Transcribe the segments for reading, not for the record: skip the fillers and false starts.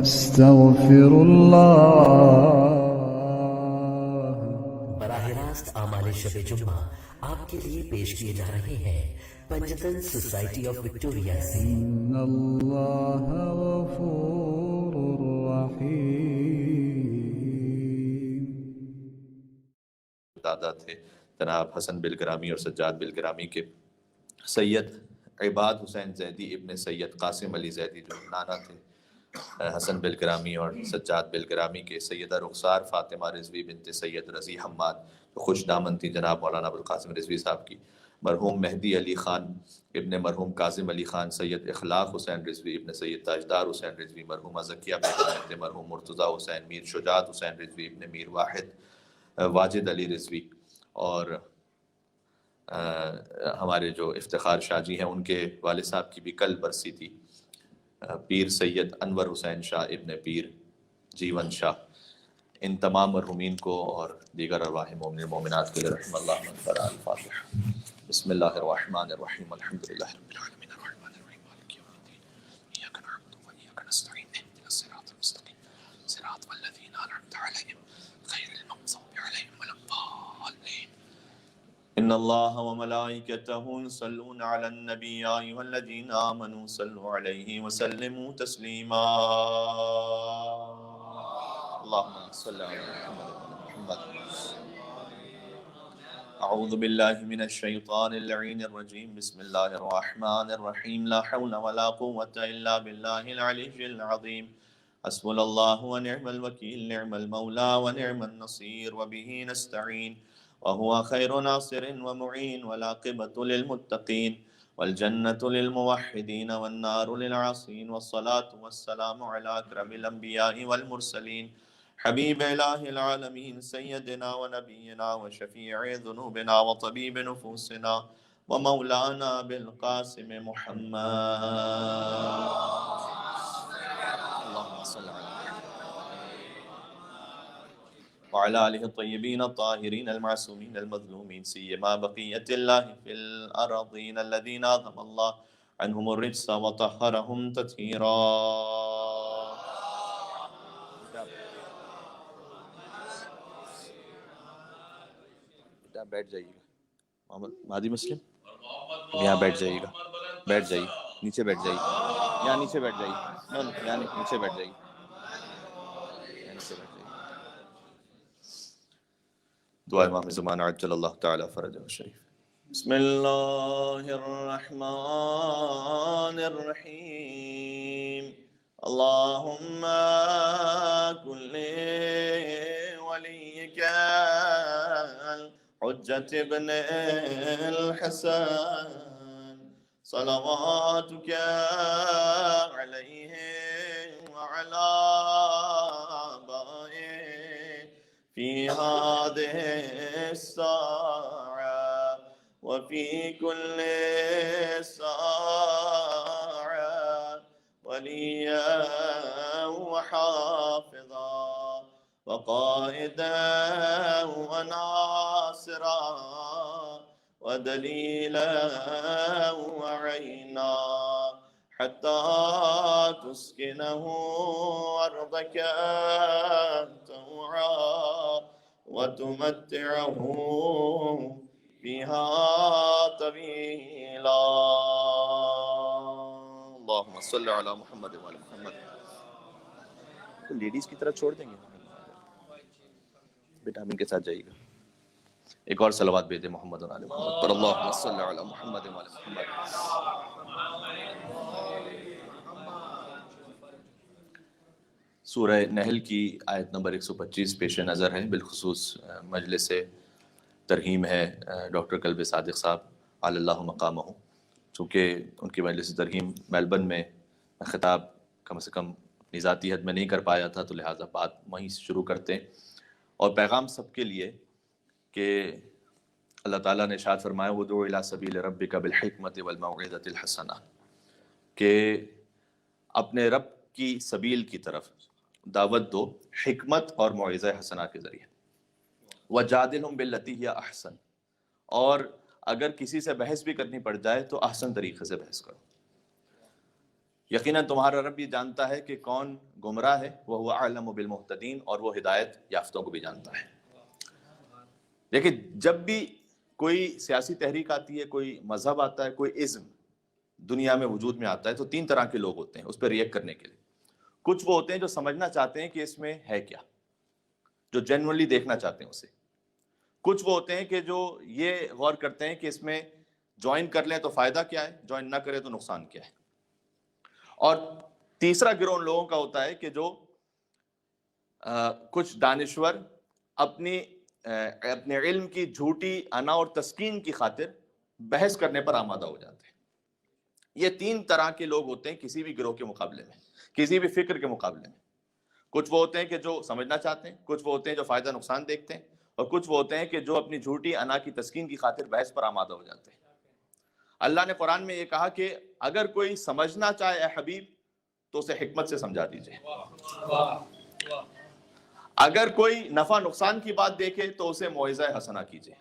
أستغفر الله. براہ راست اعمال شب جمعہ آپ کے لیے پیش کیے جا رہے ہیں پنجتن سوسائٹی آف وکٹوریا سے۔ إن الله غفور رحيم. دادا تھے جناب حسن بلگرامی اور سجاد بلگرامی کے، سید عباد حسین زیدی ابن سید قاسم علی زیدی جو نانا تھے حسن بلگرامی اور سجاد بلگرامی کے، سیدہ رخسار فاطمہ رضوی بنت سید رضی حماد جو خوش دامن تھی جناب مولانا ابوالقاسم رضوی صاحب کی، مرحوم مہدی علی خان ابن مرحوم کاظم علی خان، سید اخلاق حسین رضوی ابن سید تاجدار حسین رضوی، مرحومہ زکیہ بیگم مرحوم مرتضیٰ حسین، میر شجاعت حسین رضوی ابن میر واحد واجد علی رضوی، اور ہمارے جو افتخار شاہ جی ہیں ان کے والد صاحب کی بھی کل برسی تھی، پیر سید انور حسین شاہ ابن پیر جیون شاہ۔ ان تمام مرحومین کو اور دیگر ارواح مومنین مومنات کے لیے رحم اللہ منفر الفاتحہ۔ بسم اللہ الرحمن الرحیم، الحمدللہ رب العالمین الرحمن الرحیم مالک یوم الدین، ایاک نعبد و ایاک نستعین، اهدنا الصراط المستقیم صراط الذین انعمت علیہم غیر المغضوب علیہم ولا الضالین۔ ان اللہ وملائکتہ یصلون علی النبی یا ایھا الذین آمنوا صلوا علیہ وسلموا تسلیما۔ اللہم صل علی محمد وعلی محمد۔ اعوذ باللہ من الشیطان اللعین الرجیم، بسم اللہ الرحمن الرحیم، لا حول ولا قوة الا باللہ العلی العظیم، حسبنا اللہ ونعم الوکیل، نعم المولا ونعم النصیر، وبہ نستعین، وهو خیر ناصر ومعین، والعاقبۃ للمتقین، والجنۃ للموحدین، والنار للعاصین، والصلاة والسلام علی اکرم الانبیاء والمرسلین، حبیب الہ العالمین، سیدنا ونبینا وشفیع ذنوبنا وطبیب نفوسنا ومولانا بالقاسم محمد۔ اللہم صل علی وعلى آلہ الطیبین الطاہرین المعصومین المظلومین، سیما بقیت اللہ فی الارضین الذین اذهب اللہ عنہم الرجس وطہرہم تطہیرا۔ بیٹا بیٹھ جائیے گا، محمد مہدی مسلم یہاں بیٹھ جائیے گا، بیٹھ جائیے، نیچے بیٹھ جائیے، یہاں نیچے بیٹھ جائیے، یہاں نیچے بیٹھ جائیے، یہاں نیچے بیٹھ جائیے۔ دعا امام زمان عجل اللہ تعالی فرجہ الشریف۔ بسم اللہ الرحمن الرحیم، اللہم کل ولیک الحجۃ ابن الحسن صلواتک علیہ وعلی آبائہ فی هذه الساعة وفي كل ساعة وليا وحافظا وقائدا وناصرا ودليلا وعينا حتى تسكنه أرضك طوعا وتمتعه فيها طويلا۔ اللهم صل على محمد وعلى محمد۔ تو لیڈیز کی طرف چھوڑ دیں گے، بیٹا امین کے ساتھ جائیے گا۔ ایک اور صلوات بھیجیں محمد وعلى محمد پر، اللهم صل على محمد وعلى محمد۔ سورہ نحل کی آیت نمبر 125 پیش نظر ہے، بالخصوص مجلس ترہیم ہے ڈاکٹر قلب صادق صاحب علی اللہ مقامہ، چونکہ ان کی مجلس ترہیم میلبرن میں خطاب کم سے کم اپنی ذاتی حد میں نہیں کر پایا تھا، تو لہٰذا بات وہیں سے شروع کرتے ہیں، اور پیغام سب کے لیے کہ اللہ تعالیٰ نے ارشاد فرمایا وَادْعُ إِلَىٰ سَبِيلِ رَبِّكَ بِالْحِکْمَةِ وَالْمَوْعِظَةِ الْحَسَنَةِ، کہ اپنے رب کی سبیل کی طرف دعوت دو حکمت اور موعظہ حسنہ کے ذریعے، وَجَادِلْهُمْ بِالَّتِي هِيَ أَحْسَنُ، اور اگر کسی سے بحث بھی کرنی پڑ جائے تو احسن طریقے سے بحث کرو۔ یقیناً تمہارا رب یہ جانتا ہے کہ کون گمراہ ہے، وَهُوَ أَعْلَمُ بِالْمُهْتَدِينَ، اور وہ ہدایت یافتوں کو بھی جانتا ہے۔ دیکھیں جب بھی کوئی سیاسی تحریک آتی ہے، کوئی مذہب آتا ہے، کوئی ازم دنیا میں وجود میں آتا ہے، تو تین طرح کے لوگ ہوتے ہیں اس پہ ریئیکٹ کرنے کے لیے۔ کچھ وہ ہوتے ہیں جو سمجھنا چاہتے ہیں کہ اس میں ہے کیا، جو جینوئنلی دیکھنا چاہتے ہیں اسے۔ کچھ وہ ہوتے ہیں کہ جو یہ غور کرتے ہیں کہ اس میں جوائن کر لیں تو فائدہ کیا ہے، جوائن نہ کریں تو نقصان کیا ہے۔ اور تیسرا گروہ ان لوگوں کا ہوتا ہے کہ جو کچھ دانشور اپنے علم کی جھوٹی انا اور تسکین کی خاطر بحث کرنے پر آمادہ ہو جاتے ہیں۔ یہ تین طرح کے لوگ ہوتے ہیں کسی بھی گروہ کے مقابلے میں، کسی بھی فکر کے مقابلے میں۔ کچھ وہ ہوتے ہیں کہ جو سمجھنا چاہتے ہیں، کچھ وہ ہوتے ہیں جو فائدہ نقصان دیکھتے ہیں، اور کچھ وہ ہوتے ہیں کہ جو اپنی جھوٹی انا کی تسکین کی خاطر بحث پر آمادہ ہو جاتے ہیں۔ اللہ نے قرآن میں یہ کہا کہ اگر کوئی سمجھنا چاہے اے حبیب تو اسے حکمت سے سمجھا دیجئے، اگر کوئی نفع نقصان کی بات دیکھے تو اسے موعظہ حسنہ کیجئے،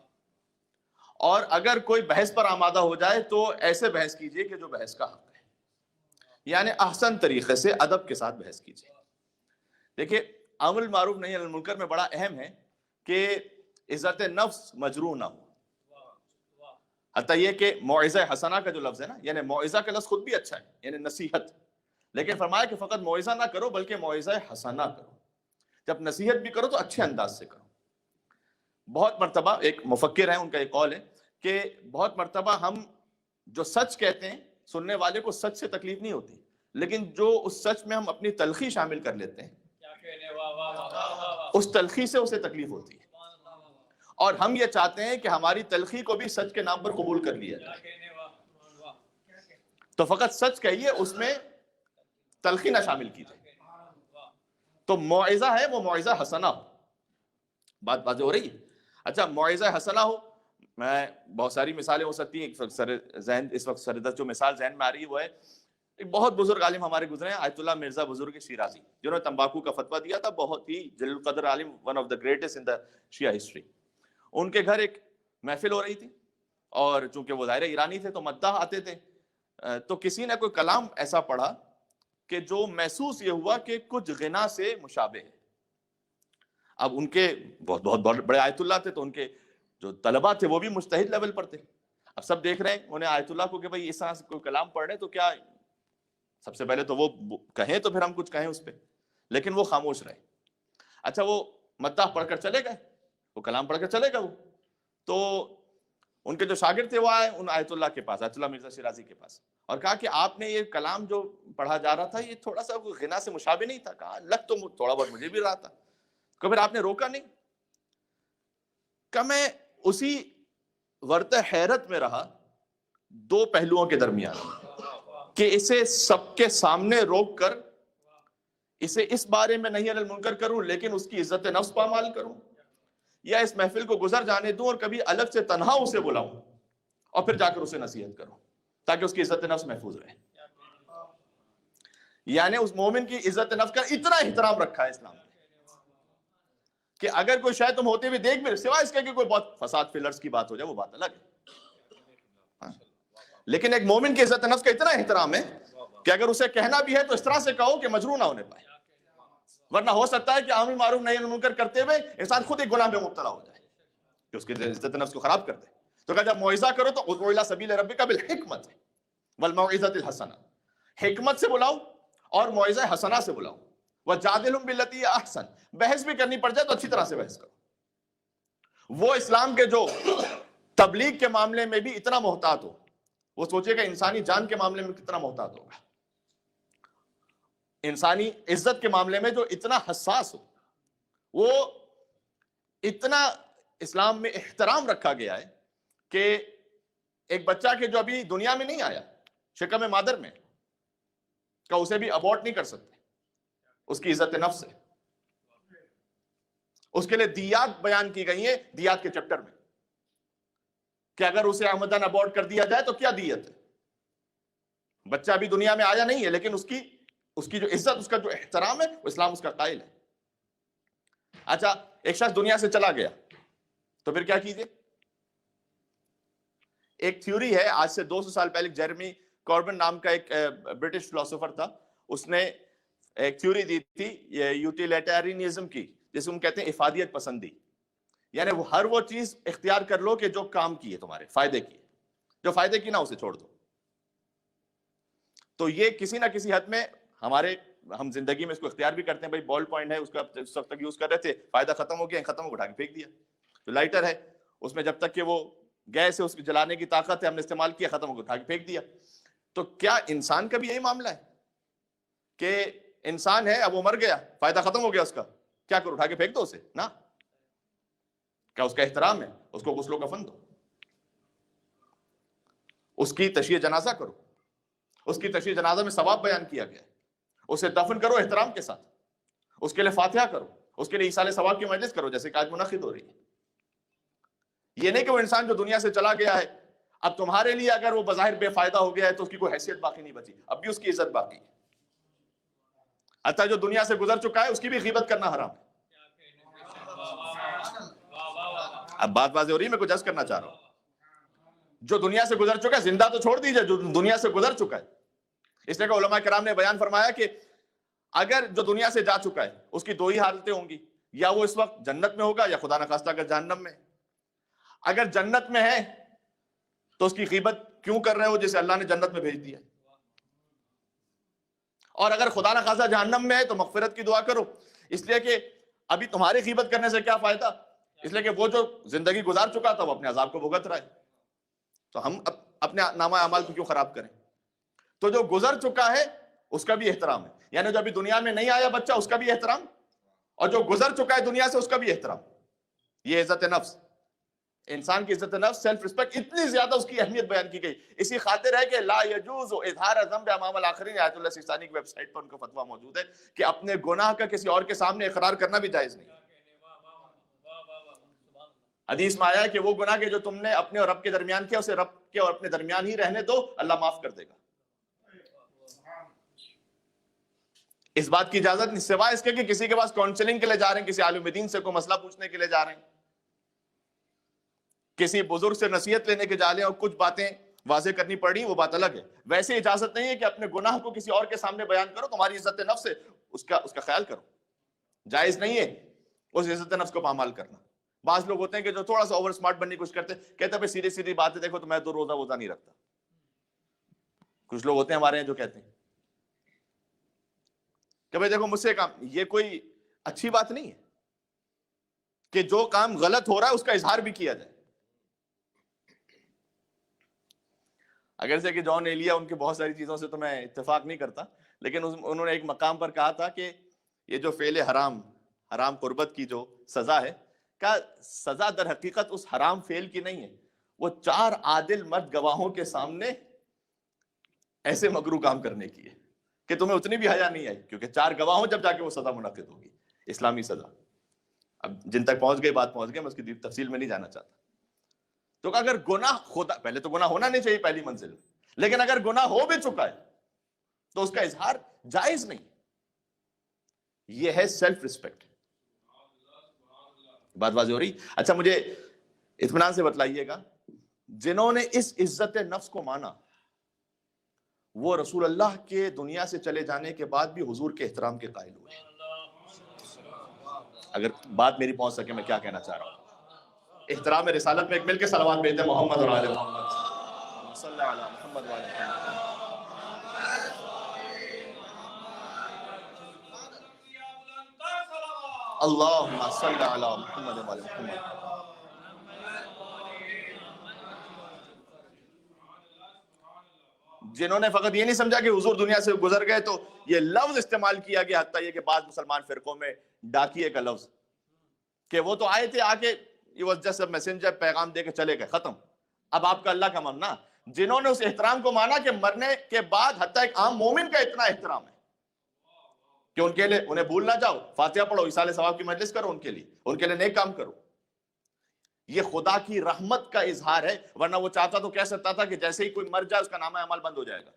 اور اگر کوئی بحث پر آمادہ ہو جائے تو ایسے بحث کیجئے کہ جو بحث کا حق ہے، یعنی احسن طریقے سے ادب کے ساتھ بحث کیجئے۔ دیکھیں امر معروف نہی عن المنکر میں بڑا اہم ہے کہ عزت نفس مجروح نہ ہو۔ حتیٰ یہ کہ موعظہ حسنہ کا جو لفظ ہے نا، یعنی موعظہ کا لفظ خود بھی اچھا ہے، یعنی نصیحت، لیکن فرمایا کہ فقط موعظہ نہ کرو بلکہ موعظہ حسنہ کرو۔ جب نصیحت بھی کرو تو اچھے انداز سے کرو۔ بہت مرتبہ ایک مفکر ہے، ان کا ایک قول ہے کہ بہت مرتبہ ہم جو سچ کہتے ہیں سننے والے کو سچ سے تکلیف نہیں ہوتی، لیکن جو اس سچ میں ہم اپنی تلخی شامل کر لیتے ہیں اس تلخی سے اسے تکلیف ہوتی ہے، اور ہم یہ چاہتے ہیں کہ ہماری تلخی کو بھی سچ کے نام پر قبول کر لیا جائے۔ تو فقط سچ کہیے، اس میں تلخی نہ شامل کیجیے۔ تو موعظہ ہے وہ موعظہ حسنہ ہو۔ بات واضح ہو رہی ہے؟ اچھا، موعظہ حسنہ ہو، میں بہت ساری مثالیں ہو سکتی ہیں، اس وقت سردست جو مثال ذہن میں آ رہی ہے وہ ہے ایک بہت بزرگ عالم ہمارے گزرے ہیں، آیت اللہ مرزا بزرگ شیرازی، جنہوں نے تمباکو کا فتویٰ دیا تھا، بہت ہی جلیل القدر عالم، one of the greatest in the Shia history. ان کے گھر ایک محفل ہو رہی تھی، اور چونکہ وہ ظاہر ایرانی تھے تو مداح آتے تھے، تو کسی نے کوئی کلام ایسا پڑھا کہ جو محسوس یہ ہوا کہ کچھ غنا سے مشابہ ہے۔ اب ان کے بہت بڑے آیت اللہ تھے، تو ان کے جو طلبہ تھے وہ بھی مجتہد لیول پر تھے۔ اب سب دیکھ رہے ہیں انہیں آیت اللہ کو کہ بھائی اس طرح سے کوئی کلام پڑھ رہے ہیں تو کیا، سب سے پہلے تو وہ کہیں تو پھر ہم کچھ کہیں اس پہ، لیکن وہ خاموش رہے۔ اچھا، وہ مداح پڑھ کر چلے گئے، وہ کلام پڑھ کر چلے گئے، وہ تو ان کے جو شاگرد تھے وہ آئے ان آیت اللہ کے پاس، آیت اللہ مرزا شیرازی کے پاس، اور کہا کہ آپ نے یہ کلام جو پڑھا جا رہا تھا یہ تھوڑا سا غنا سے مشابہ نہیں تھا؟ کہا لگ تو تھوڑا بہت مجھے بھی رہا تھا۔ کہ پھر آپ نے روکا نہیں؟ کہ میں اسی ورط حیرت میں رہا دو پہلوؤں کے درمیان، کہ اسے سب کے سامنے روک کر اسے اس بارے میں نہیں عن المنکر کروں لیکن اس کی عزت نفس پامال کروں، یا اس محفل کو گزر جانے دوں اور کبھی الگ سے تنہا اسے بلاؤں اور پھر جا کر اسے نصیحت کروں تاکہ اس کی عزت نفس محفوظ رہے۔ یعنی اس مومن کی عزت نفس کا اتنا احترام رکھا ہے اسلام نے کہ اگر کوئی شاید تم ہوتے ہوئے دیکھ بھی، سوائے اس کے کہ کوئی بہت فساد فلرز کی بات ہو جائے وہ بات الگ ہے، لیکن ایک مومن کی عزت نفس کا اتنا احترام ہے کہ اگر اسے کہنا بھی ہے تو اس طرح سے کہو کہ مجروح نہ ہونے پائے، ورنہ ہو سکتا ہے کہ امر معروف نہی عن المنکر کرتے ہوئے انسان خود ایک گناہ میں مبتلا ہو جائے کہ اس کی عزت نفس کو خراب کر دے۔ تو کہا جب موعظہ کرو تو ادعو الی سبیل ربک بالحکمت والموعظۃ الحسنہ، حکمت سے بلاؤ اور موعظہ حسنہ سے بلاؤ، وجادلہم باللتی ہی احسن، بحث بھی کرنی پڑ جائے تو اچھی طرح سے بحث کرو۔ وہ اسلام کے جو تبلیغ کے معاملے میں بھی اتنا محتاط ہو، وہ سوچے گا انسانی جان کے معاملے میں کتنا محتاط ہوگا، انسانی عزت کے معاملے میں جو اتنا حساس ہو، وہ اتنا اسلام میں احترام رکھا گیا ہے کہ ایک بچہ کے جو ابھی دنیا میں نہیں آیا شکم مادر میں کا اسے بھی ابورٹ نہیں کر سکتے اس کی عزت نفس ہے۔ اس کے لیے دیات بیان کی گئی ہیں دیات کے چیپٹر میں کہ اگر اسے عمدن ابورٹ کر دیا جائے تو کیا دیت ہے۔ بچہ ابھی دنیا میں آیا نہیں ہے لیکن اس کی جو عزت، اس کا جو احترام ہے وہ اسلام اس کا قائل ہے۔ اچھا، ایک شخص دنیا سے چلا گیا تو پھر کیا کیجئے؟ ایک تھیوری ہے، آج سے 200 سال پہلے جیرمی کاربن نام کا ایک برٹش فلاسفر تھا, اس نے ایک تھیوری دی تھی یوٹیلیٹیرینزم کی, جسے ہم کہتے ہیں افادیت پسندی. یعنی وہ ہر وہ چیز اختیار کر لو کہ جو کام کی ہے, تمہارے فائدے کی ہے, جو فائدے کی نہ اسے چھوڑ دو. تو یہ کسی نہ کسی حد میں ہم زندگی میں اس کو اختیار بھی کرتے ہیں. بھائی بال پوائنٹ ہے, اس کا اس وقت تک یوز کر رہے تھے, فائدہ ختم ہو گیا, ختم ہو اٹھا کے پھینک دیا. جو لائٹر ہے اس میں جب تک کہ وہ گیس ہے, اس کو جلانے کی طاقت ہے, ہم نے استعمال کیا, ختم ہو گیا, اٹھا کے پھینک دیا. تو کیا انسان کا بھی یہی معاملہ ہے کہ انسان ہے, اب وہ مر گیا, فائدہ ختم ہو گیا اس کا, کیا کرو, اٹھا کے پھینک دو اسے؟ نہ. کیا اس کا احترام ہے, اس کو غسل و کفن دو, اس کی تشییع جنازہ کرو, اس کی تشییع جنازہ میں ثواب بیان کیا گیا ہے, اسے دفن کرو احترام کے ساتھ, اس کے لیے فاتحہ کرو, اس کے لیے ایصال ثواب کی مجلس کرو جیسے کہ آج منعقد ہو رہی ہے. یہ نہیں کہ وہ انسان جو دنیا سے چلا گیا ہے اب تمہارے لیے اگر وہ بظاہر بے فائدہ ہو گیا ہے تو اس کی کوئی حیثیت باقی نہیں بچی, اب بھی اس کی عزت باقی ہے. حتیٰ جو دنیا سے گزر چکا ہے اس کی بھی غیبت کرنا حرام ہے. اب بات واضح ہو رہی ہے, میں کچھ عرض کرنا چاہ رہا ہوں. جو دنیا سے گزر چکا ہے, زندہ تو چھوڑ دیجئے, جو دنیا سے گزر چکا ہے. اس لیے کہ علماء کرام نے بیان فرمایا کہ اگر جو دنیا سے جا چکا ہے اس کی دو ہی حالتیں ہوں گی, یا وہ اس وقت جنت میں ہوگا یا خدا نخواستہ اگر جہنم میں. اگر جنت میں ہے تو اس کی غیبت کیوں کر رہے ہو جسے اللہ نے جنت میں بھیج دیا ہے, اور اگر خدا نخواستہ جہنم میں ہے تو مغفرت کی دعا کرو, اس لیے کہ ابھی تمہاری غیبت کرنے سے کیا فائدہ, اس لیے کہ وہ جو زندگی گزار چکا تھا وہ اپنے عذاب کو بھگت رہا ہے. تو ہم اپنے نامہ اعمال کو کیوں خراب کریں. تو جو گزر چکا ہے اس کا بھی احترام ہے, یعنی جو ابھی دنیا میں نہیں آیا بچہ اس کا بھی احترام, اور جو گزر چکا ہے دنیا سے اس کا بھی احترام. یہ عزت نفس, انسان کی عزت نفس, سیلف ریسپیکٹ, اتنی زیادہ اس کی اہمیت بیان کی گئی. اسی خاطر ہے کہ لا یجوز اظہار ذنب امام الاخرین, آیت اللہ سیستانی کی ویب سائٹ پر ان کا فتویٰ موجود ہے کہ اپنے گناہ کا کسی اور کے سامنے اقرار کرنا بھی جائز نہیں. حدیث میں آیا ہے کہ وہ گناہ کے جو تم نے اپنے اور رب کے درمیان کیا اسے رب کے اور اپنے درمیان ہی رہنے دو, اللہ معاف کر دے گا. اس بات کی اجازت نہیں, سوائے اس کے کہ کسی کے پاس کاؤنسلنگ کے لیے جا رہے ہیں, کسی عالم دین سے کوئی مسئلہ پوچھنے کے لیے جا رہے ہیں, کسی بزرگ سے نصیحت لینے کے جا رہے ہیں اور کچھ باتیں واضح کرنی پڑ رہی, وہ بات الگ ہے. ویسے اجازت نہیں ہے کہ اپنے گناہ کو کسی اور کے سامنے بیان کرو, تمہاری عزت نفس ہے, اس کا خیال کرو. جائز نہیں ہے اس عزت نفس کو پامال کرنا. بعض لوگ ہوتے ہیں کہ جو تھوڑا سا اوور سمارٹ بننے کی کوشش کرتے ہیں, کہتے ہیں بھائی سیدھی سیدھی باتیں دیکھو تو میں تو روزہ نہیں رکھتا. کچھ لوگ ہوتے ہیں ہمارے ہیں جو کہتے ہیں کہ بھائی دیکھو مجھ سے کام, یہ کوئی اچھی بات نہیں ہے کہ جو کام غلط ہو رہا ہے اس کا اظہار بھی کیا جائے. اگر سے کہ جان ایلیا ان کی بہت ساری چیزوں سے تو میں اتفاق نہیں کرتا, لیکن انہوں نے ایک مقام پر کہا تھا کہ یہ جو فعل حرام قربت کی جو سزا ہے, کا سزا در حقیقت اس حرام فعل کی نہیں ہے, وہ 4 عادل مرد گواہوں کے سامنے ایسے مکروہ کام کرنے کی ہے کہ تمہیں اتنی بھی حیا نہیں آئی, کیونکہ 4 گواہ ہوں جب جا کے وہ سزا منعقد ہوگی, اسلامی سزا. اب جن تک پہنچ گئی بات پہنچ گئی, میں اس کی تفصیل میں نہیں جانا چاہتا. تو اگر گناہ خدا, پہلے تو گناہ ہونا نہیں چاہیے پہلی منزل میں, لیکن اگر گناہ ہو بھی چکا ہے تو اس کا اظہار جائز نہیں. یہ ہے سیلف ریسپیکٹ. بات واضح ہو رہی؟ اچھا مجھے اطمینان سے بتلائیے گا, جنہوں نے اس عزت نفس کو مانا وہ رسول اللہ کے دنیا سے چلے جانے کے بعد بھی حضور کے احترام کے قائل ہوئے. اگر بات میری پہنچ سکے میں کیا کہنا چاہ رہا ہوں. احترام رسالت میں ایک مل کے صلوات بھیجتے ہیں محمد اور آل محمد صلی اللہ علیہ محمد وعلی محمد. اللہم صلی علی محمد وعلی محمد. جنہوں نے فقط یہ نہیں سمجھا کہ حضور دنیا سے گزر گئے تو یہ لفظ استعمال کیا گیا, حتیٰ یہ کہ بعض مسلمان فرقوں میں ڈاکیے کا لفظ, کہ وہ تو آئے تھے آ کے یہ واز جسٹ اے میسنجر, پیغام دے کے چلے گئے, ختم. اب آپ کا اللہ کا ماننا. جنہوں نے اس احترام کو مانا کہ مرنے کے بعد حتیٰ ایک عام مومن کا اتنا احترام ہے کہ ان کے لیے انہیں بھول نہ جاؤ, فاتحہ پڑھو, ایصال ثواب کی مجلس کرو, ان کے لیے نیک کام کرو. یہ خدا کی رحمت کا اظہار ہے, ورنہ وہ چاہتا تو کہہ سکتا تھا کہ جیسے ہی کوئی مر جائے اس کا نامہ اعمال بند ہو جائے گا,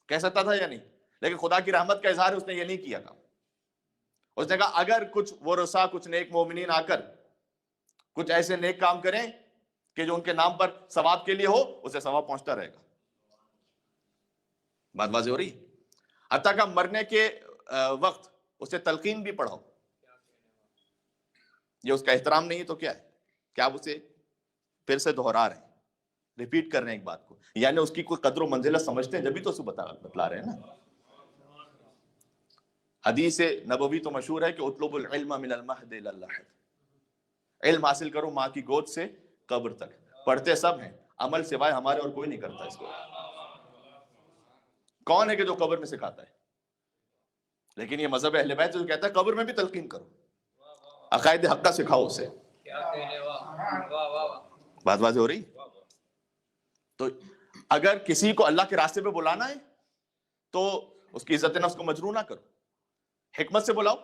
کہہ سکتا تھا یا نہیں, لیکن خدا کی رحمت کا اظہار ہے, اس نے یہ نہیں کیا کام. اس نے کہا اگر کچھ ورثہ, کچھ نیک مومنین آ کر کچھ ایسے نیک کام کریں کہ جو ان کے نام پر ثواب کے لیے ہو, اسے ثواب پہنچتا رہے گا. بات واضح ہو رہی؟ حتیٰ کہ مرنے کے وقت اسے تلقین بھی پڑھاؤ. یہ اس کا احترام نہیں ہے تو کیا ہے؟ کیا آپ اسے پھر سے دہرا رہے ہیں, ریپیٹ کر رہے ہیں ایک بات کو, یعنی اس کی کوئی قدر و منزلت سمجھتے ہیں جبھی تو اسے بتلا رہے ہیں نا. حدیث نبوی تو مشہور ہے کہ اطلب العلم من المہد الی اللحد, علم حاصل کرو ماں کی گود سے قبر تک. پڑھتے سب ہیں, عمل سوائے ہمارے اور کوئی نہیں کرتا اس کو. کون ہے کہ جو قبر میں سکھاتا ہے؟ لیکن یہ مذہب اہل بیت جو کہتا ہے قبر میں بھی تلقین کرو, عقائد حقہ سکھاؤ اسے. بات واضح ہو رہی؟ تو اگر کسی کو اللہ کے راستے پہ بلانا ہے تو اس کی عزت نفس کو مجروح نہ کرو, حکمت سے بلاؤ,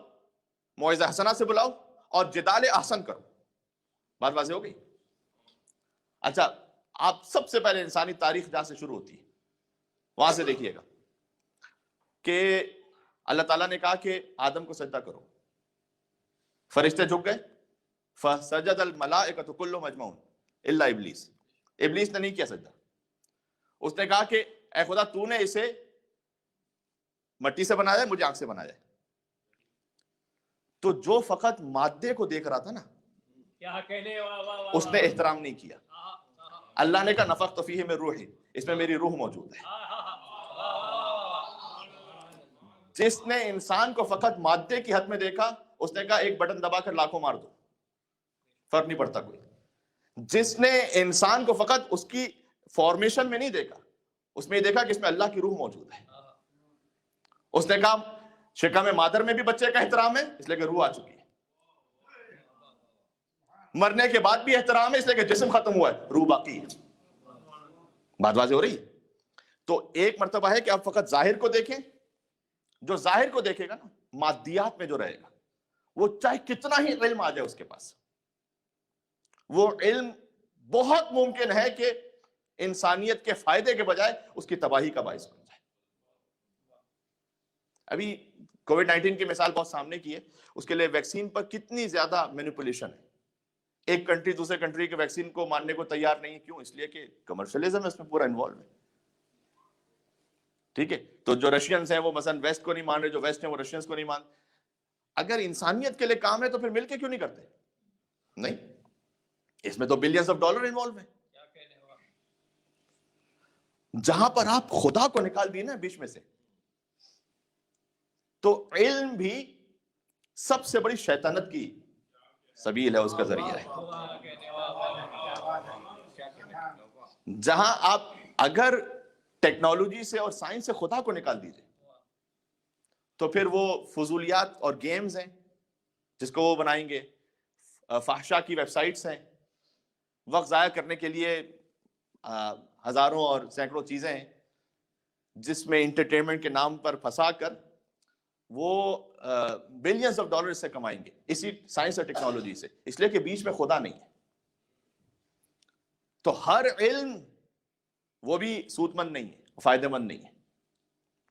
موعظہ حسنہ سے بلاؤ, اور جدال احسن کرو. بات واضح ہو گئی؟ اچھا, آپ سب سے پہلے انسانی تاریخ جہاں سے شروع ہوتی ہے وہاں سے دیکھیے گا کہ اللہ تعالیٰ نے کہا کہ آدم کو سجدہ کرو, فرشتے جھک گئے, فسجد الملائکۃ کلھم اجمعون الا ابلیس. ابلیس نے نہیں کیا سجدہ. اس نے کہا کہ اے خدا تو نے اسے مٹی سے بنایا ہے, مجھے آنکھ سے بنایا ہے. تو جو فقط مادے کو دیکھ رہا تھا نا, اس نے احترام نہیں کیا. اللہ نے کہا نفخت فیہ من روحی, اس میں میری روح موجود ہے. جس نے انسان کو فقط مادے کی حد میں دیکھا, اس نے کہا ایک بٹن دبا کر لاکھوں مار دو, فرق نہیں پڑتا کوئی. جس نے انسان کو فقط اس کی فارمیشن میں نہیں دیکھا, اس میں یہ دیکھا کہ اس میں اللہ کی روح موجود ہے. اس نے کہا شکم مادر میں بھی بچے کا احترام ہے اس لیے کہ روح آ چکی ہے, مرنے کے بعد بھی احترام ہے اس لیے کہ جسم ختم ہوا ہے, روح باقی ہے. بات واضح ہو رہی؟ تو ایک مرتبہ ہے کہ آپ فقط ظاہر کو دیکھیں. جو ظاہر کو دیکھے گا نا, مادیات میں جو رہے گا, وہ چاہے کتنا ہی علم آ جائے اس کے پاس, وہ علم بہت ممکن ہے کہ انسانیت کے فائدے کے بجائے اس کی تباہی کا باعث بن جائے. ابھی کووڈ 19 کی مثال بہت سامنے کی ہے, اس کے لیے ویکسین پر کتنی زیادہ مینیپولیشن ہے. ایک کنٹری دوسرے کنٹری کے ویکسین کو ماننے کو تیار نہیں ہے. کیوں؟ اس لیے کہ کمرشلزم ہے اس میں پورا انوالو ہے. ٹھیک ہے, تو جو رشینز ہیں وہ مثلا ویسٹ کو نہیں مان رہے, جو ویسٹ ہیں وہ رشینز کو نہیں مان. اگر انسانیت کے لیے کام ہے تو پھر مل کے کیوں نہیں کرتے؟ نہیں, اس میں تو بلینز آف ڈالر انوالو ہیں. جہاں پر آپ خدا کو نکال دیے نا بیچ میں سے, تو علم بھی سب سے بڑی شیطنت کی سبیل ہے, اس کا ذریعہ ہے. جہاں آپ اگر ٹیکنالوجی سے اور سائنس سے خدا کو نکال دیجئے تو پھر وہ فضولیات اور گیمز ہیں جس کو وہ بنائیں گے, فحشا کی ویب سائٹس ہیں, وقت ضائع کرنے کے لیے ہزاروں اور سینکڑوں چیزیں ہیں جس میں انٹرٹینمنٹ کے نام پر پھنسا کر وہ بلینز آف ڈالر سے کمائیں گے اسی سائنس اور ٹیکنالوجی سے, اس لیے کہ بیچ میں خدا نہیں ہے. تو ہر علم وہ بھی سود مند نہیں ہے, فائدہ مند نہیں ہے.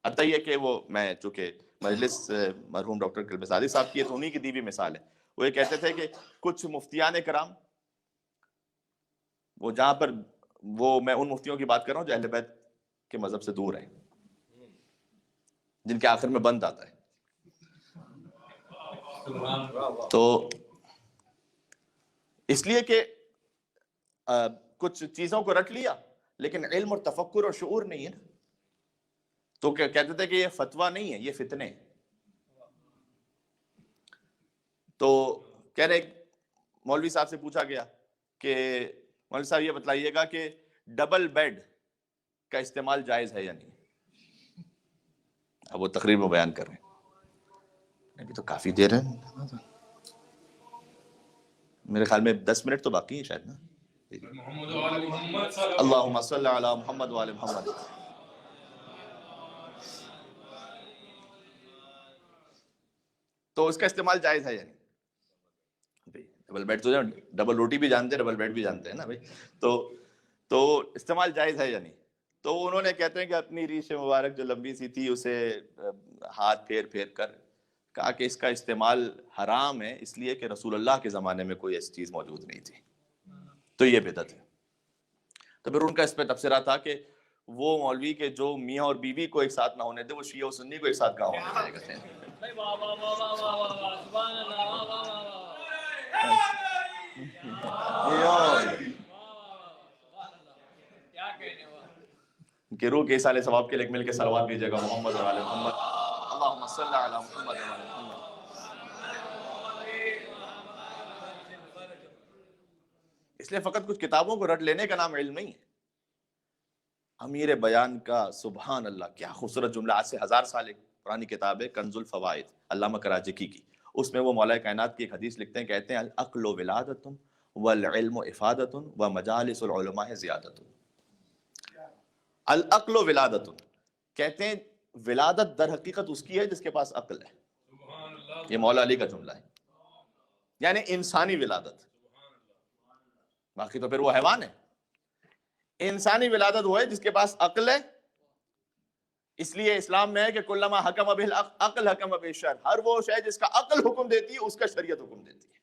حتیٰ یہ کہ وہ, میں چونکہ مجلس مرحوم ڈاکٹر کلب صادق صاحب کی ہے تو انہی کی دی ہوئی مثال ہے. وہ یہ کہتے تھے کہ کچھ مفتیان کرام, وہ جہاں پر وہ, میں ان مفتیوں کی بات کر رہا ہوں جو اہل بیت کے مذہب سے دور ہیں, جن کے آخر میں بند آتا ہے. تو اس لیے کہ کچھ چیزوں کو رٹ لیا لیکن علم اور تفکر اور شعور نہیں ہے نا, تو کہتے تھے کہ یہ فتویٰ نہیں ہے, یہ فتنے ہیں. تو کہہ رہے مولوی صاحب سے پوچھا گیا کہ مولوی صاحب یہ بتلائیے گا کہ ڈبل بیڈ کا استعمال جائز ہے یا نہیں. اب وہ تقریر میں بیان کر رہے ہیں, ابھی تو کافی دیر ہے, میرے خیال میں 10 منٹ تو باقی ہے شاید نا. اللہم صلی علی محمد وآل محمد. تو اس کا استعمال جائز ہے یعنی, ڈبل بیڈ تو ڈبل روٹی بھی جانتے ہیں, ڈبل بیڈ بھی جانتے ہیں نا بھائی, تو استعمال جائز ہے یعنی. تو انہوں نے کہتے ہیں کہ اپنی ریش مبارک جو لمبی سی تھی اسے ہاتھ پھیر پھیر کر کہا کہ اس کا استعمال حرام ہے اس لیے کہ رسول اللہ کے زمانے میں کوئی ایسی چیز موجود نہیں تھی, تو یہ بدعت ہے. تو پھر ان کا اس پہ تبصرہ تھا کہ وہ مولوی کے جو میاں اور بیوی کو ایک ساتھ نہ ہونے دے، وہ شیعہ و سنی کو ایک ساتھ کہاں ہونے دے گا؟ کہ روح کے سالے ثواب کے لیے مل کے صلوات بھیجے گا محمد و آل محمد، اللہم صلی علی محمد و آل محمد۔ اس لیے فقط کچھ کتابوں کو رٹ لینے کا نام علم نہیں ہے۔ امیر بیان کا سبحان اللہ کیا خوبصورت جملہ، آج سے 1000 سال ایک پرانی کتاب ہے کنز الفوائد علامہ کراچکی کی، اس میں وہ مولا کائنات کی ایک حدیث لکھتے ہیں، کہتے ہیں العقل ولادۃ والعلم افادۃ ومجالس العلماء زیادۃ۔ العقل ولادۃ، کہتے ہیں ولادت در حقیقت اس کی ہے جس کے پاس عقل ہے، یہ مولا علی کا جملہ ہے، یعنی انسانی ولادت، باقی تو پھر وہ حیوان ہے۔ انسانی ولادت وہ ہے جس کے پاس عقل ہے۔ اس لیے اسلام میں ہے کہ کلما حکم بالعقل حکم بالشرع، ہر وہ شے جس کا عقل حکم دیتی ہے اس کا شریعت حکم دیتی ہے۔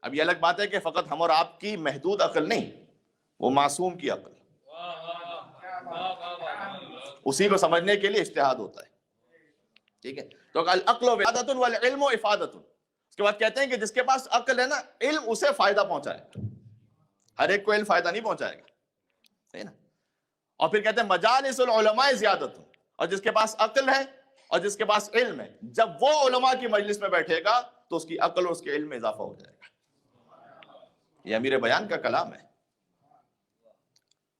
اب یہ الگ بات ہے کہ فقط ہم اور آپ کی محدود عقل نہیں، وہ معصوم کی عقل، اسی کو سمجھنے کے لیے اجتہاد ہوتا ہے، ٹھیک ہے۔ تو العقل ولادۃ والعلم افادۃ، اس کے بعد کہتے ہیں کہ جس کے پاس عقل ہے نا، علم اسے فائدہ پہنچائے گا، ہر ایک کو علم فائدہ نہیں پہنچائے گا، ہے نا۔ اور پھر کہتے ہیں مجالس العلماء زیادت، اور جس کے پاس عقل ہے اور جس کے پاس علم ہے، جب وہ علماء کی مجلس میں بیٹھے گا تو اس کی عقل اور اس کے علم میں اضافہ ہو جائے گا۔ یہ امیر بیان کا کلام ہے۔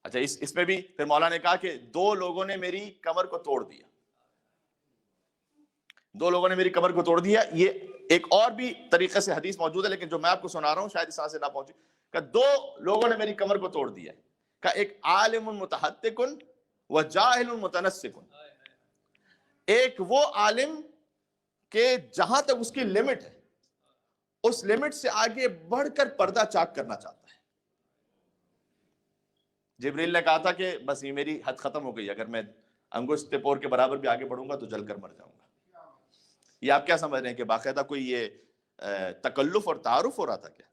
اچھا اس میں بھی پھر مولا نے کہا کہ 2 لوگوں نے میری کمر کو توڑ دیا، 2 لوگوں نے میری کمر کو توڑ دیا۔ یہ ایک اور بھی طریقے سے حدیث موجود ہے، لیکن جو میں آپ کو سنا رہا ہوں شاید اس طرح سے نہ پہنچی، کہ 2 لوگوں نے میری کمر کو توڑ دیا، کہ ایک عالم متحدث و جاہل متنسک، ایک وہ عالم کہ جہاں تک اس کی لمٹ ہے اس لمٹ سے آگے بڑھ کر پردہ چاک کرنا چاہتا ہے۔ جبریل نے کہا تھا کہ بس یہ میری حد ختم ہو گئی، اگر میں انگشت پور کے برابر بھی آگے بڑھوں گا تو جل کر مر جاؤں گا۔ یہ آپ کیا سمجھ رہے ہیں کہ باقاعدہ کوئی یہ تکلف اور تعارف ہو رہا تھا کیا،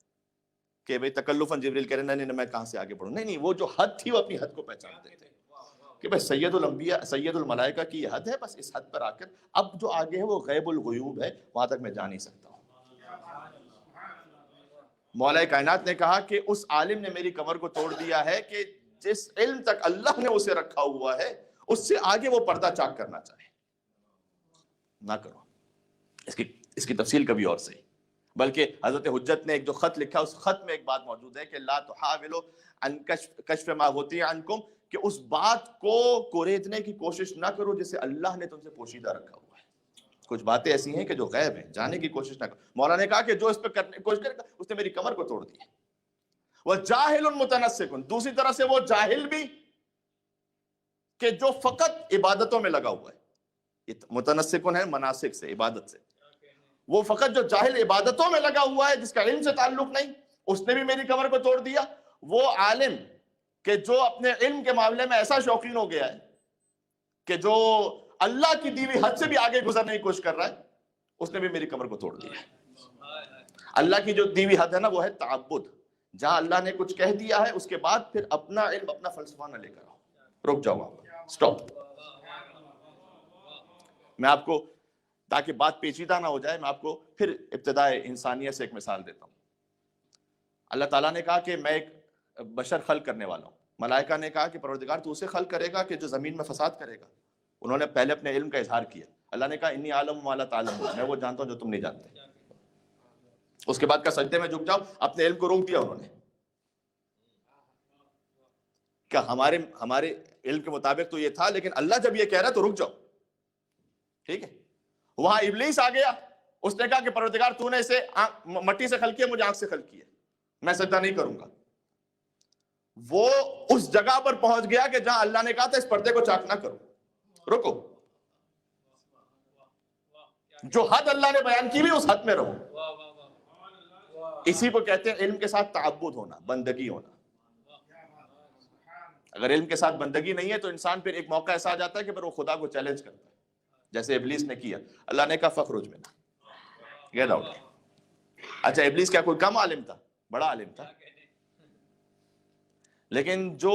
کہ بھئی تکلفاً جبریل کہہ رہے نہیں میں کہاں سے آگے بڑھوں؟ نہیں، وہ جو حد تھی وہ اپنی حد کو پہچانتے تھے کہ بھئی سید الانبیاء سید الملائکہ کی یہ حد ہے، بس اس حد پر آ کر اب جو آگے ہے وہ غیب الغیوب ہے، وہاں تک میں جا نہیں سکتا ہوں۔ مولا کائنات نے کہا کہ اس عالم نے میری کمر کو توڑ دیا ہے کہ جس علم تک اللہ نے اسے رکھا ہوا ہے اس سے آگے وہ پردہ چاک کرنا چاہے، نہ کرو۔ اس کی تفصیل کبھی اور صحیح، بلکہ حضرت حجت نے ایک جو خط لکھا اس خط میں ایک بات موجود ہے کہ لا تحاولوا ان کشف ما غطی عنکم، کہ اس بات کو کوریدنے کی کوشش نہ کرو جسے اللہ نے تم سے پوشیدہ رکھا ہوا ہے۔ کچھ باتیں ایسی ہیں کہ جو غیب ہیں، جانے کی کوشش نہ کرو۔ مولا نے کہا کہ جو اس پہ کرنے کی کوشش کرے گا اس نے میری کمر کو توڑ دی۔ وجاہل متنسک، دوسری طرح سے وہ جاہل بھی کہ جو فقط عبادتوں میں لگا ہوا ہے، یہ متنسکن ہے مناسک سے، عبادت سے، وہ فقط جو جاہل عبادتوں میں لگا ہوا ہے جس کا علم سے تعلق نہیں، اس نے بھی میری کمر کو توڑ دیا۔ وہ عالم کہ جو اپنے علم کے معاملے میں ایسا شوقین ہو گیا ہے کہ جو اللہ کی دی ہوئی حد سے بھی آگے گزرنے کی کوشش کر رہا ہے، اس نے بھی میری کمر کو توڑ دیا۔ اللہ کی جو دی ہوئی حد ہے نا وہ ہے تعبد، جہاں اللہ نے کچھ کہہ دیا ہے اس کے بعد پھر اپنا علم اپنا فلسفہ نہ لے کر آؤ، رک جاؤ آپ، سٹاپ۔ میں آپ کو تاکہ بات پیچیدہ نہ ہو جائے میں آپ کو پھر ابتدائے انسانیت سے ایک مثال دیتا ہوں۔ اللہ تعالیٰ نے کہا کہ میں ایک بشر خلق کرنے والا ہوں۔ ملائکہ نے کہا کہ پروردگار تو اسے خلق کرے گا کہ جو زمین میں فساد کرے گا۔ انہوں نے پہلے اپنے علم کا اظہار کیا۔ اللہ نے کہا انی عالم ما لا تعلمون، میں وہ جانتا ہوں جو تم نہیں جانتے۔ اس کے بعد کا سجدے میں جھک جاؤ، اپنے علم کو روک دیا انہوں نے کہ ہمارے علم کے مطابق تو یہ تھا، لیکن اللہ جب یہ کہہ رہا ہے تو رک جاؤ، ٹھیک ہے۔ وہاں ابلیس آ گیا، اس نے کہا کہ پروردگار تو نے اسے مٹی سے خلق کیا، مجھے آنکھ سے خلق کیا، میں سجدہ نہیں کروں گا۔ وہ اس جگہ پر پہنچ گیا کہ جہاں اللہ نے کہا تھا اس پردے کو چاک نہ کرو، رکو، جو حد اللہ نے بیان کی ہوئی اس حد میں رہو۔ اسی کو کہتے ہیں علم کے ساتھ تعبد ہونا، بندگی ہونا۔ اگر علم کے ساتھ بندگی نہیں ہے تو انسان پھر ایک موقع ایسا آ جاتا ہے کہ پھر وہ خدا کو چیلنج کرتا ہے، جیسے ابلیس نے کیا۔ اللہ نے کہا فخرج منہا، گیٹ آؤٹ۔ اچھا ابلیس کیا کوئی کم عالم تھا؟ بڑا عالم تھا، لیکن جو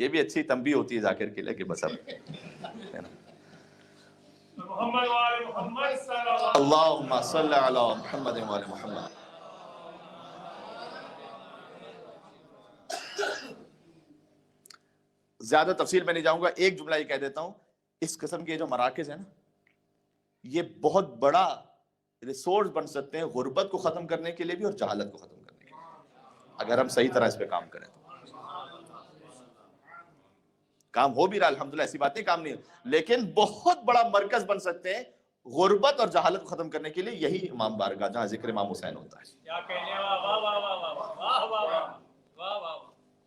یہ بھی اچھی تنبیہ ہوتی ہے ذاکر کے لیے کہ بس اب اللہم صلی علی محمد وعلی محمد. زیادہ تفصیل میں نہیں جاؤں گا، ایک جملہ یہ کہہ دیتا ہوں، اس قسم کے جو مراکز ہیں نا، یہ بہت بڑا ریسورس بن سکتے ہیں غربت کو ختم کرنے کے لیے بھی اور جہالت کو ختم کرنے کے لیے، اگر ہم صحیح طرح اس پہ کام کریں تو. کام ہو بھی رہا الحمدللہ، ایسی بات نہیں کام نہیں، لیکن بہت بڑا مرکز بن سکتے ہیں غربت اور جہالت کو ختم کرنے کے لیے یہی امام بارگاہ جہاں ذکر امام حسین ہوتا ہے.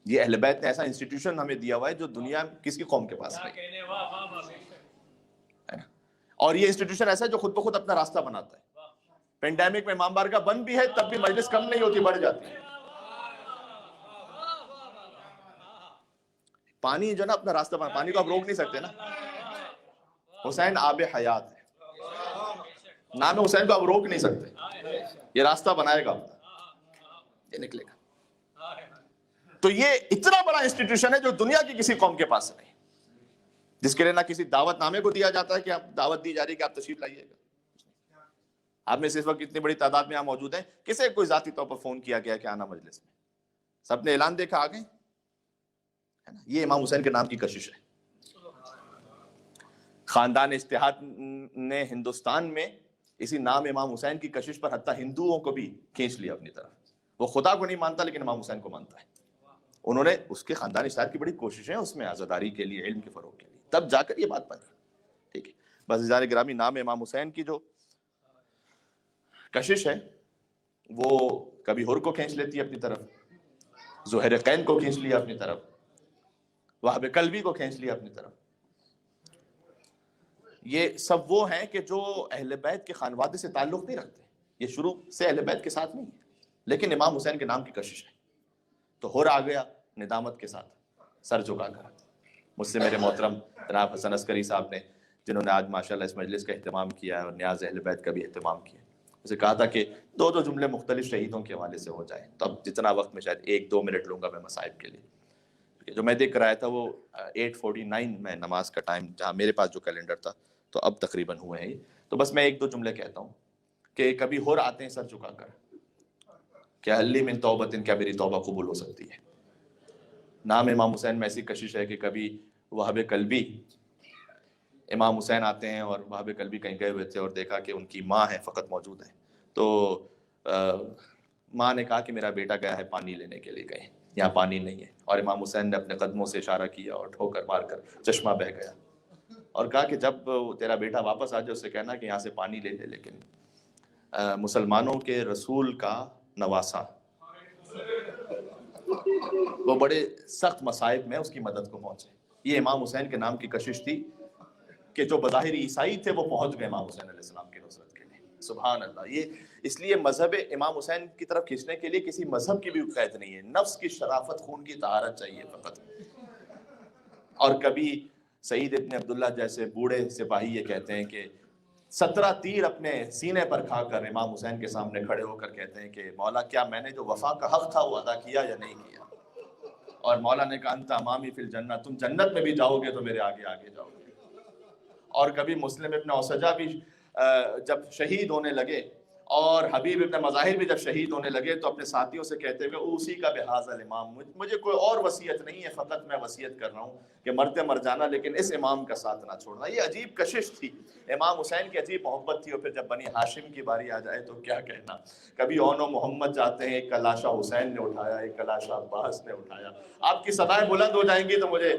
یہ اہل بیت نے ایسا انسٹیٹیوشن ہمیں دیا ہوا ہے جو دنیا کسی قوم کے پاس نہیں، اور یہ انسٹیٹیوشن ایسا ہے جو خود بخود اپنا راستہ بناتا ہے. پینڈیمک میں امام بارگاہ بند بھی ہے تب بھی مجلس کم نہیں ہوتی، بڑھ جاتی ہے. پانی جو نا اپنا راستہ بنا، پانی کو آپ روک نہیں سکتے نا. حسین آب حیات ہے، نام حسین کو آپ روک نہیں سکتے، یہ راستہ بنائے گا، یہ نکلے گا. تو یہ اتنا بڑا انسٹیٹیوشن ہے جو دنیا کی کسی قوم کے پاس نہیں، جس کے لیے نہ کسی دعوت نامے کو دیا جاتا ہے کہ آپ دعوت دی جا رہی ہے کہ آپ تشریف لائیے گا. آپ میں سے اس وقت اتنی بڑی تعداد میں یہاں موجود ہیں، کسے کوئی ذاتی طور پر فون کیا گیا کہ آنا مجلس میں؟ سب نے اعلان دیکھا آ گئے. یہ امام حسین کے نام کی کشش ہے. خاندان اجتہاد نے ہندوستان میں اسی نام امام حسین کی کشش پر حتیٰ ہندوؤں کو بھی کھینچ لیا اپنی طرف. وہ خدا کو نہیں مانتا لیکن امام حسین کو مانتا ہے. انہوں نے اس کے خاندان اجتہاد کی بڑی کوششیں اس میں عزاداری کے لیے، علم کے فروغ کے لیے، تب جا کر یہ بات بنی. ٹھیک ہے، بس عزیزان گرامی، نام امام حسین کی جو کشش ہے وہ کبھی ہر کو کھینچ لیتی ہے اپنی طرف، زہر قین کو کھینچ لیا اپنی طرف، وہاب کلبی کو کھینچ لیا اپنی طرف. یہ سب وہ ہیں کہ جو اہل بیت کے خانوادے سے تعلق نہیں رکھتے، یہ شروع سے اہل بیت کے ساتھ نہیں ہے، لیکن امام حسین کے نام کی کشش ہے. تو ہر آ گیا ندامت کے ساتھ سر جھکا کر. مجھ سے میرے محترم جناب حسن عسکری صاحب نے، جنہوں نے آج ماشاءاللہ اس مجلس کا اہتمام کیا ہے اور نیاز اہل بیت کا بھی اہتمام کیا، اسے کہا تھا کہ دو جملے مختلف شہیدوں کے حوالے سے ہو جائیں. تو اب جتنا وقت میں شاید 1-2 منٹ لوں گا میں مصائب کے لیے. جو میں دیکھ کر آیا تھا وہ 8:49 میں نماز کا ٹائم، جہاں میرے پاس جو کیلنڈر تھا، تو اب تقریباً ہوئے ہیں. تو بس میں 1-2 جملے کہتا ہوں کہ کبھی ہور آتے ہیں سر جھکا کر، کیا حلی من توبۃ، کیا میری توبہ قبول ہو سکتی ہے. نام امام حسین میں ایسی کشش ہے کہ کبھی وہاب کلبی، امام حسین آتے ہیں اور وہاب کلبی کہیں گئے ہوئے تھے اور دیکھا کہ ان کی ماں ہے فقط موجود ہے. تو ماں نے کہا کہ میرا بیٹا گیا ہے پانی لینے کے لیے، گئے یہاں پانی نہیں ہے. اور امام حسین نے اپنے قدموں سے اشارہ کیا اور ٹھوکر مار کر چشمہ بہہ گیا اور کہا کہ جب تیرا بیٹا واپس آ جائے اسے کہنا کہ یہاں سے پانی لے لے، لیکن مسلمانوں کے رسول کا نواسا وہ بڑے سخت مصائب میں اس کی مدد کو پہنچے. یہ امام حسین کے نام کی کشش تھی کہ جو بظاہر عیسائی تھے وہ پہنچ گئے امام حسین علیہ السلام کی نصرت کے لیے. سبحان اللہ. یہ اس لیے مذہب امام حسین کی طرف کھینچنے کے لیے کسی مذہب کی بھی قید نہیں ہے، نفس کی شرافت، خون کی طہارت چاہیے فقط. اور کبھی سعید ابن عبداللہ جیسے بوڑھے سپاہی یہ کہتے ہیں کہ 17 تیر اپنے سینے پر کھا کر امام حسین کے سامنے کھڑے ہو کر کہتے ہیں کہ مولا کیا میں نے جو وفا کا حق تھا وہ ادا کیا یا نہیں کیا. اور مولا نے کہا انت امامی فی الجنہ، تم جنت میں بھی جاؤ گے تو میرے آگے آگے جاؤ گے. اور کبھی مسلم ابن اوسجہ بھی جب شہید ہونے لگے اور حبیب ابن مظاہر بھی جب شہید ہونے لگے تو اپنے ساتھیوں سے کہتے ہوئے اسی کا بحاظ الامام، مجھے کوئی اور وصیت نہیں ہے، فقط میں وصیت کر رہا ہوں کہ مرتے مر جانا لیکن اس امام کا ساتھ نہ چھوڑنا. یہ عجیب کشش تھی، امام حسین کی عجیب محبت تھی. اور پھر جب بنی ہاشم کی باری آ جائے تو کیا کہنا. کبھی اون و محمد جاتے ہیں، ایک کا لاشا حسین نے اٹھایا، ایک کا لاشا عباس نے اٹھایا. آپ کی صدائیں بلند ہو جائیں گی تو مجھے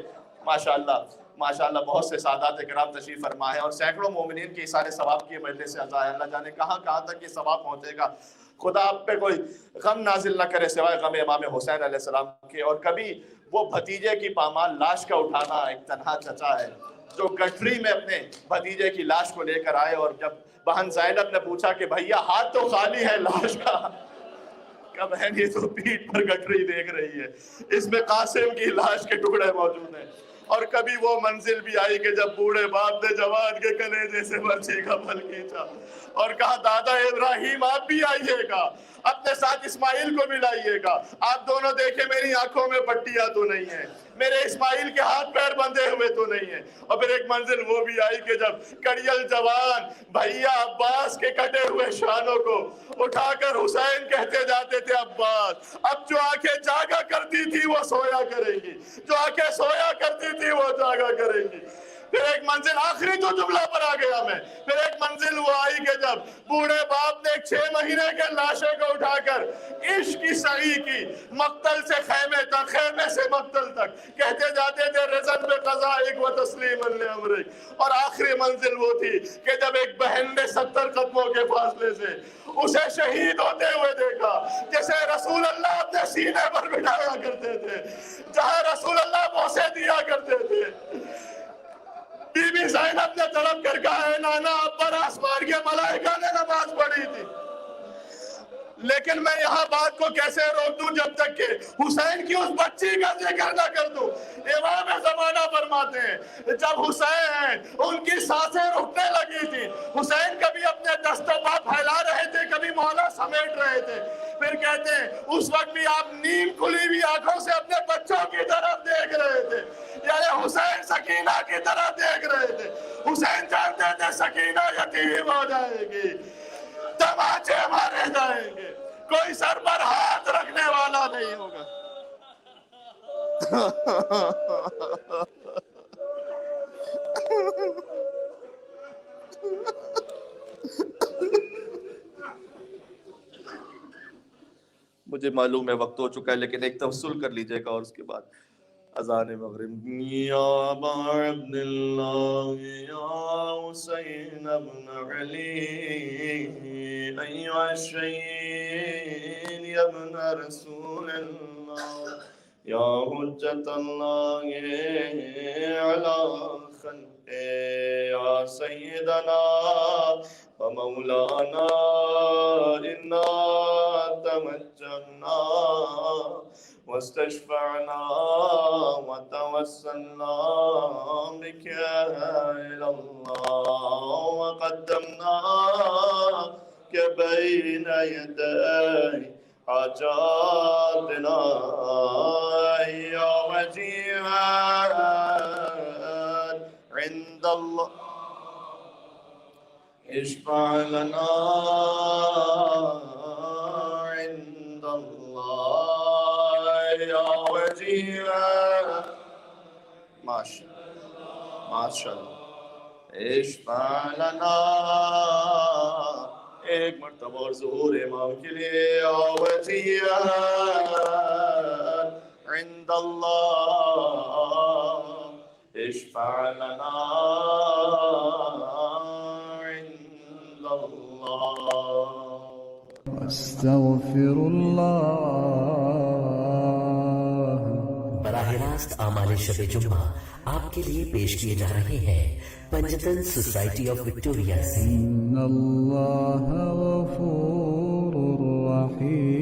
ماشاءاللہ بہت سے سادات کرام تشریف فرما ہے اور سینکڑوں مومنین کے سارے ثواب کی مجلس سے عطا ہے. اللہ جانے کہاں تک یہ ثواب پہنچے گا. خدا آپ پہ کوئی غم نازل نہ کرے سوائے غم امام حسین علیہ السلام کے. اور کبھی وہ بھتیجے کی پامال لاش کا اٹھانا، ایک تنہا چچا ہے جو گٹری میں اپنے بھتیجے کی لاش کو لے کر آئے اور جب بہن زینب نے پوچھا کہ بھیا ہاتھ تو خالی ہے لاش کا، کہ بہن یہ تو پیٹھ پر گٹری دیکھ رہی ہے، اس میں قاسم کی لاش کے ٹکڑے موجود ہیں. اور کبھی وہ منزل بھی آئی کہ جب بوڑھے باپ نے جوان کے کلیجے سے مرچی کا پھل کھینچا اور کہا دادا ابراہیم آپ بھی آئیے گا، اپنے ساتھ اسماعیل کو بھی لائیے گا، آپ دونوں دیکھیں میری آنکھوں میں پٹیاں تو نہیں ہیں، میرے اسماعیل کے ہاتھ پیر بندھے ہوئے تو نہیں ہیں۔ اور پھر ایک منزل وہ بھی آئی کہ جب کڑیل جوان بھیا عباس کے کٹے ہوئے شانوں کو اٹھا کر حسین کہتے جاتے تھے عباس اب جو آنکھیں جاگا کرتی تھی وہ سویا کریں گی، جو آنکھیں سویا کرتی تھی وہ جاگا کریں گی۔ پھر ایک منزل آخری تو جملہ پر آ گیا میں، پھر ایک منزل وہ آئی کہ جب بوڑھے باپ نے 6 مہینے کے لاشے کو اٹھا کر عشق کی سعی کی، مقتل سے خیمے تک، خیمے سے مقتل تک، کہتے جاتے تھے رضن بقضائک و تسلیما لامرک۔ اور آخری منزل وہ تھی کہ جب ایک بہن نے 70 قدموں کے فاصلے سے اسے شہید ہوتے ہوئے دیکھا، جسے رسول اللہ اپنے سینے پر بٹھایا کرتے تھے، جہاں رسول اللہ بوسے دیا کرتے تھے، بی بی زینب نے طلب کر کہا ہے نانا اب پر آسمان کے ملائکہ نے نماز پڑھی تھی۔ لیکن میں یہاں بات کو کیسے روک دوں جب تک کہ حسین کی اس بچی کا ذکر نہ کر دوں۔ امام زمانہ فرماتے ہیں جب حسین ان کی سانسیں رکنے لگی تھی، حسین کبھی اپنے دست و پا پھیلا رہے تھے، کبھی مولا سمیٹ رہے تھے، پھر کہتے ہیں اس وقت بھی آپ نیم کھلی ہوئی آنکھوں سے اپنے بچوں کی طرف دیکھ رہے تھے، یعنی حسین سکینہ کی طرف دیکھ رہے تھے۔ حسین جانتے تھے سکینہ یتیم ہو جائے گی، تماچے مارے جائیں گے، کوئی سر پر ہاتھ رکھنے والا نہیں ہوگا۔ مجھے معلوم ہے وقت ہو چکا ہے، لیکن ایک توسل کر لیجئے گا اور اس کے بعد اذان مغرب۔ یا ابا عبداللہ یا حسین ابن علی ایھا الشہید ابن رسول اللہ یا حجت اللہ علی خلقہ یا سیدنا ومولانا انا تمجدنا واستشفعنا وتوسلنا بك إلى الله وقدمناك بين يدي حاجاتنا يا وجيها عند الله اشفع لنا عند الله يا وجيها ماشاءاللہ اشفع لنا۔ ایک مرتبہ اور ظہور امام کے لیے یا وجیہا عند اللہ اشفع لنا عند اللہ۔ استغفر اللہ۔ براہ راست اعمال شب جمعہ آپ کے لیے پیش کیے جا رہے ہیں پنجتن سوسائٹی آف وکٹوریا سے۔ ان اللہ غفور رحیم۔